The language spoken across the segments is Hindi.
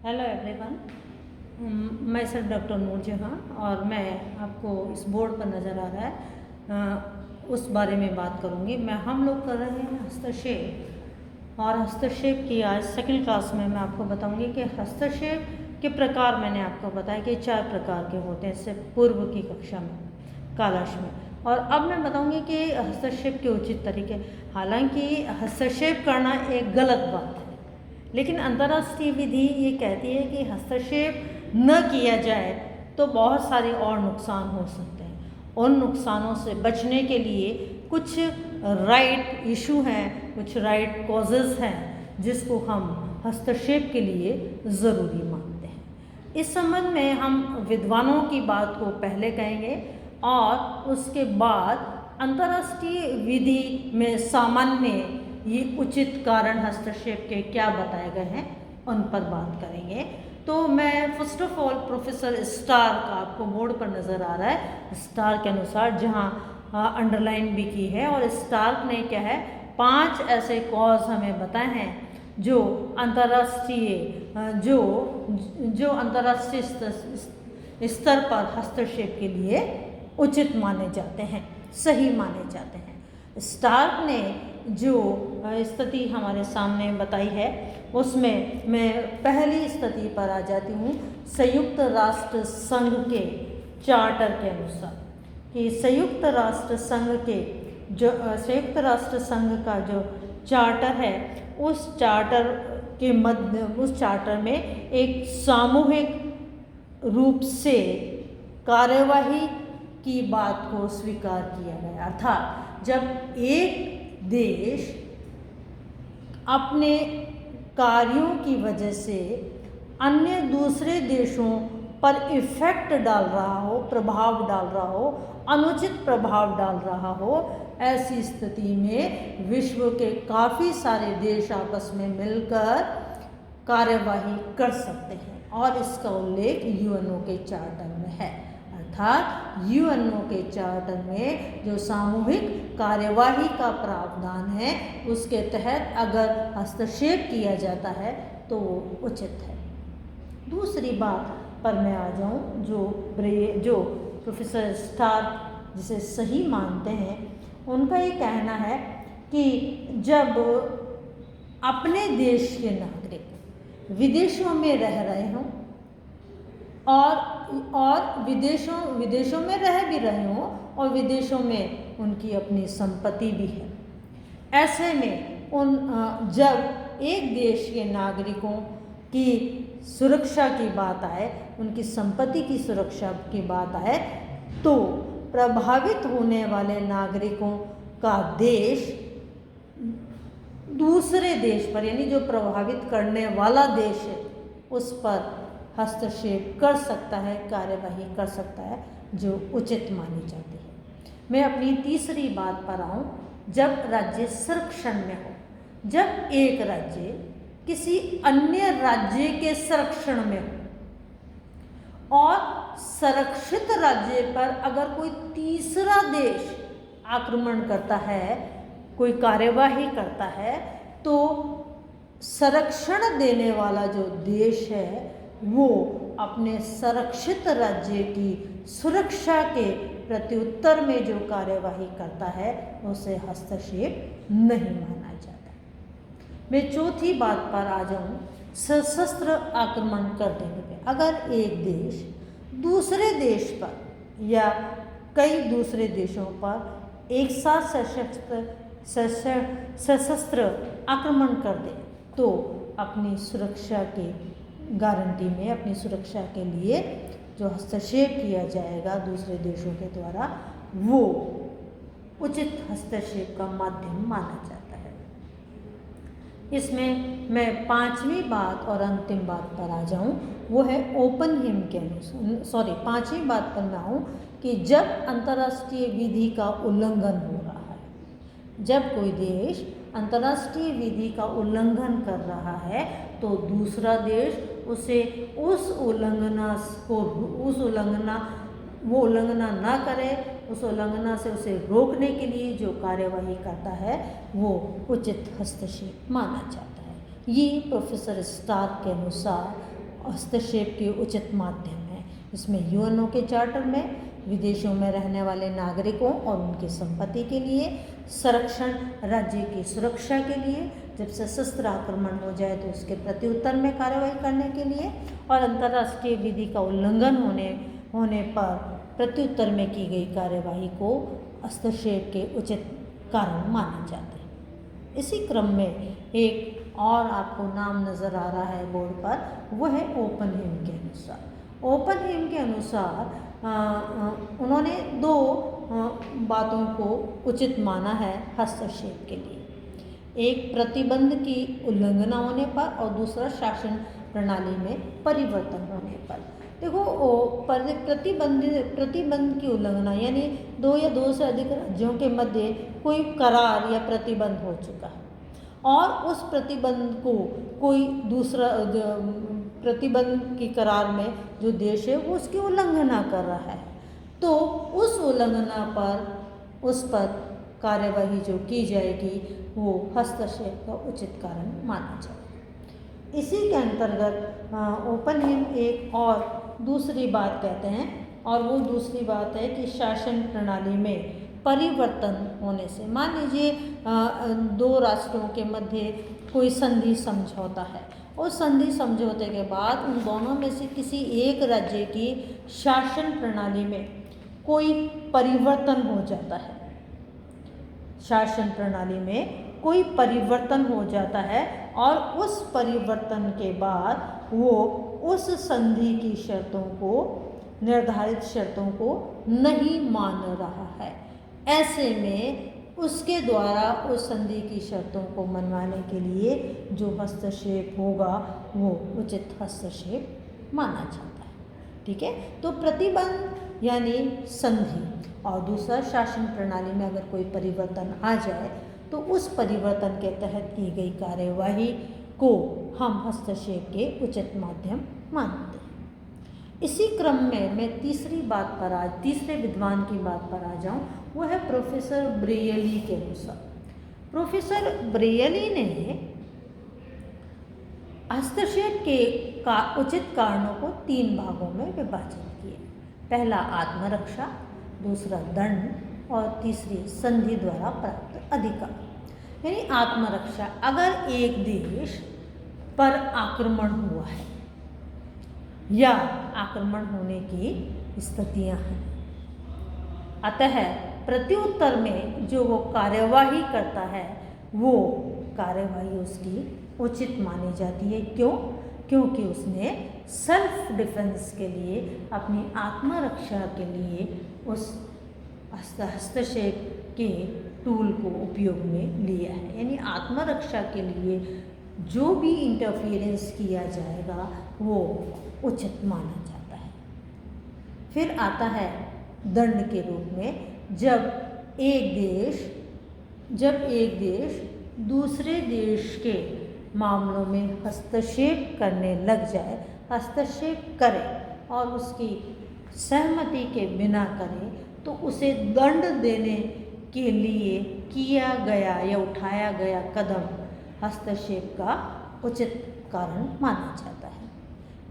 हेलो एवरीवन, मैं सर डॉक्टर नूरजहां और मैं आपको इस बोर्ड पर नज़र आ रहा है उस बारे में बात करूंगी। हम लोग कर रहे हैं हस्तक्षेप, और हस्तक्षेप की आज सेकंड क्लास में मैं आपको बताऊंगी कि हस्तक्षेप के प्रकार मैंने आपको बताया कि 4 प्रकार के होते हैं इससे पूर्व की कक्षा में कालाश में। और अब मैं बताऊंगी कि हस्तक्षेप के उचित तरीके। हालांकि हस्तक्षेप करना एक गलत बात है, लेकिन अंतर्राष्ट्रीय विधि ये कहती है कि हस्तक्षेप न किया जाए तो बहुत सारे और नुकसान हो सकते हैं। उन नुकसानों से बचने के लिए कुछ राइट इशू हैं, कुछ राइट कॉजेज़ हैं जिसको हम हस्तक्षेप के लिए ज़रूरी मानते हैं। इस संबंध में हम विद्वानों की बात को पहले कहेंगे और उसके बाद अंतर्राष्ट्रीय विधि में सामान्य ये उचित कारण हस्तक्षेप के क्या बताए गए हैं उन पर बात करेंगे। तो मैं first of all professor Stark का आपको बोर्ड पर नज़र आ रहा है, स्टार्क के अनुसार, जहाँ अंडरलाइन भी की है। और स्टार्क ने क्या है 5 ऐसे कॉज हमें बताए हैं जो अंतर्राष्ट्रीय स्तर पर हस्तक्षेप के लिए उचित माने जाते हैं, सही माने जाते हैं। स्टार्क ने जो स्थिति हमारे सामने बताई है उसमें मैं पहली स्थिति पर आ जाती हूँ, संयुक्त राष्ट्र संघ के चार्टर के अनुसार, कि संयुक्त राष्ट्र संघ का जो चार्टर है उस चार्टर में एक सामूहिक रूप से कार्यवाही की बात को स्वीकार किया गया। अर्थात जब एक देश अपने कार्यों की वजह से अन्य दूसरे देशों पर इफेक्ट डाल रहा हो, प्रभाव डाल रहा हो, अनुचित प्रभाव डाल रहा हो, ऐसी स्थिति में विश्व के काफ़ी सारे देश आपस में मिलकर कार्यवाही कर सकते हैं और इसका उल्लेख यूएनओ के चार्टर में है। अर्थात यूएनओ के चार्टर में जो सामूहिक कार्यवाही का प्रावधान है उसके तहत अगर हस्तक्षेप किया जाता है तो वो उचित है। दूसरी बात पर मैं आ जाऊं, जो प्रोफेसर स्टार्क जिसे सही मानते हैं, उनका ये कहना है कि जब अपने देश के नागरिक विदेशों में रह रहे हों और विदेशों में रह भी रहे हों और विदेशों में उनकी अपनी संपत्ति भी है, ऐसे में जब एक देश के नागरिकों की सुरक्षा की बात आए, उनकी संपत्ति की सुरक्षा की बात आए, तो प्रभावित होने वाले नागरिकों का देश दूसरे देश पर, यानी जो प्रभावित करने वाला देश है उस पर हस्तक्षेप कर सकता है, कार्यवाही कर सकता है, जो उचित मानी जाती है। मैं अपनी तीसरी बात पर आऊँ, जब राज्य संरक्षण में हो, जब एक राज्य किसी अन्य राज्य के संरक्षण में हो और संरक्षित राज्य पर अगर कोई तीसरा देश आक्रमण करता है, कोई कार्यवाही करता है, तो संरक्षण देने वाला जो देश है वो अपने संरक्षित राज्य की सुरक्षा के प्रत्युत्तर में जो कार्यवाही करता है उसे हस्तक्षेप नहीं माना जाता। मैं चौथी बात पर आ जाऊं, सशस्त्र आक्रमण कर देने पे। अगर एक देश दूसरे देश पर या कई दूसरे देशों पर एक साथ सशस्त्र आक्रमण कर दे तो अपनी सुरक्षा के गारंटी में, अपनी सुरक्षा के लिए जो हस्तक्षेप किया जाएगा दूसरे देशों के द्वारा, वो उचित हस्तक्षेप का माध्यम माना जाता है। इसमें मैं 5वीं बात और अंतिम बात पर आ जाऊं, वो है ओपनहेम के अनुसार, 5वीं बात पर मैं आऊँ कि जब अंतर्राष्ट्रीय विधि का उल्लंघन हो रहा है, जब कोई देश अंतर्राष्ट्रीय विधि का उल्लंघन कर रहा है तो दूसरा देश उसे वो उल्लंघना ना करे, उस उल्लंघना से उसे रोकने के लिए जो कार्यवाही करता है वो उचित हस्तक्षेप माना जाता है। ये प्रोफेसर स्टार्क के अनुसार हस्तक्षेप के उचित माध्यम है। इसमें यूएनओ के चार्टर में विदेशों में रहने वाले नागरिकों और उनकी संपत्ति के लिए, संरक्षण, राज्य की सुरक्षा के लिए, जब सशस्त्र आक्रमण हो जाए तो उसके प्रत्युत्तर में कार्रवाई करने के लिए, और अंतर्राष्ट्रीय विधि का उल्लंघन होने पर प्रत्युत्तर में की गई कार्यवाही को हस्तक्षेप के उचित कारण माने जाते हैं। इसी क्रम में एक और आपको नाम नज़र आ रहा है बोर्ड पर, वह है ओपनहेम के अनुसार। ओपनहेम के अनुसार उन्होंने दो बातों को उचित माना है हस्तक्षेप के लिए। एक प्रतिबंध की उल्लंघना होने पर और दूसरा शासन प्रणाली में परिवर्तन होने पर। देखो प्रतिबंध की उल्लंघना यानी दो या दो से अधिक राज्यों के मध्य कोई करार या प्रतिबंध हो चुका है और उस प्रतिबंध को कोई दूसरा प्रतिबंध की करार में जो देश है वो उसकी उल्लंघना कर रहा है, तो उस उल्लंघना पर उस पर कार्यवाही जो की जाएगी वो हस्तक्षेप का उचित कारण माना जाएगा। इसी के अंतर्गत ओपनहेम एक और दूसरी बात कहते हैं, और वो दूसरी बात है कि शासन प्रणाली में परिवर्तन होने से, मान लीजिए दो राष्ट्रों के मध्य कोई संधि समझौता है और संधि समझौते के बाद उन दोनों में से किसी एक राज्य की शासन प्रणाली में कोई परिवर्तन हो जाता है, शासन प्रणाली में कोई परिवर्तन हो जाता है और उस परिवर्तन के बाद वो उस संधि की शर्तों को, निर्धारित शर्तों को नहीं मान रहा है, ऐसे में उसके द्वारा उस संधि की शर्तों को मनवाने के लिए जो हस्तक्षेप होगा वो उचित हस्तक्षेप माना जाता है। ठीक है, तो प्रतिबंध यानी संधि और दूसरा शासन प्रणाली में अगर कोई परिवर्तन आ जाए तो उस परिवर्तन के तहत की गई कार्यवाही को हम हस्तक्षेप के उचित माध्यम मानते हैं। इसी क्रम में मैं तीसरे विद्वान की बात पर आ जाऊं, वो है प्रोफेसर ब्रियली के अनुसार। प्रोफेसर ब्रियली ने हस्तक्षेप के उचित कारणों को 3 भागों में विभाजित किया। पहला आत्मरक्षा, दूसरा दंड और तीसरी संधि द्वारा प्राप्त अधिकार। यानी आत्मरक्षा, अगर एक देश पर आक्रमण हुआ है या आक्रमण होने की स्थितियां हैं, अतः प्रत्युत्तर में जो वो कार्यवाही करता है वो कार्यवाही उसकी उचित मानी जाती है। क्यों? क्योंकि उसने सेल्फ डिफेंस के लिए, अपनी आत्मरक्षा के लिए उस हस्तक्षेप के टूल को उपयोग में लिया है। यानी आत्मरक्षा के लिए जो भी इंटरफियरेंस किया जाएगा वो उचित माना जाता है। फिर आता है दंड के रूप में, जब एक देश दूसरे देश के मामलों में हस्तक्षेप करने लग जाए, हस्तक्षेप करे और उसकी सहमति के बिना करे, तो उसे दंड देने के लिए किया गया या उठाया गया कदम हस्तक्षेप का उचित कारण माना जाता है।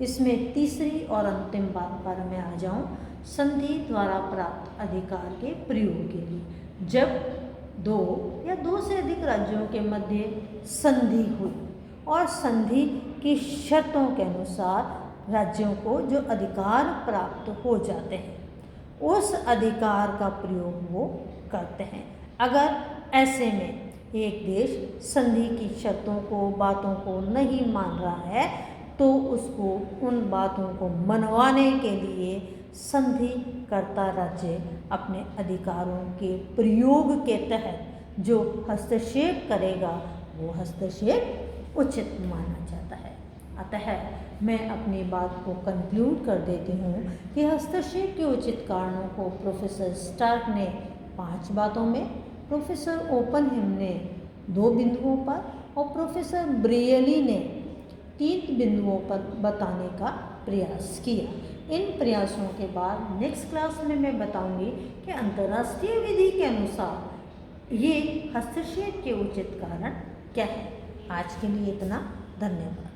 इसमें तीसरी और अंतिम बात पर मैं आ जाऊं, संधि द्वारा प्राप्त अधिकार के प्रयोग के लिए। जब 2 या 2 से अधिक राज्यों के मध्य संधि हुई और संधि की शर्तों के अनुसार राज्यों को जो अधिकार प्राप्त हो जाते हैं उस अधिकार का प्रयोग वो करते हैं। अगर ऐसे में एक देश संधि की शर्तों को, बातों को नहीं मान रहा है तो उसको उन बातों को मनवाने के लिए संधि करता राज्य अपने अधिकारों के प्रयोग के तहत जो हस्तक्षेप करेगा वो हस्तक्षेप उचित माना जाता है। अतः मैं अपनी बात को कंक्लूड कर देती हूँ कि हस्तक्षेप के उचित कारणों को प्रोफेसर स्टार्क ने 5 बातों में, प्रोफेसर ओपनहेम ने 2 बिंदुओं पर और प्रोफेसर ब्रियली ने 3 बिंदुओं पर बताने का प्रयास किया। इन प्रयासों के बाद नेक्स्ट क्लास में मैं बताऊंगी कि अंतर्राष्ट्रीय विधि के अनुसार ये हस्तक्षेप के उचित कारण क्या है। आज के लिए इतना, धन्यवाद।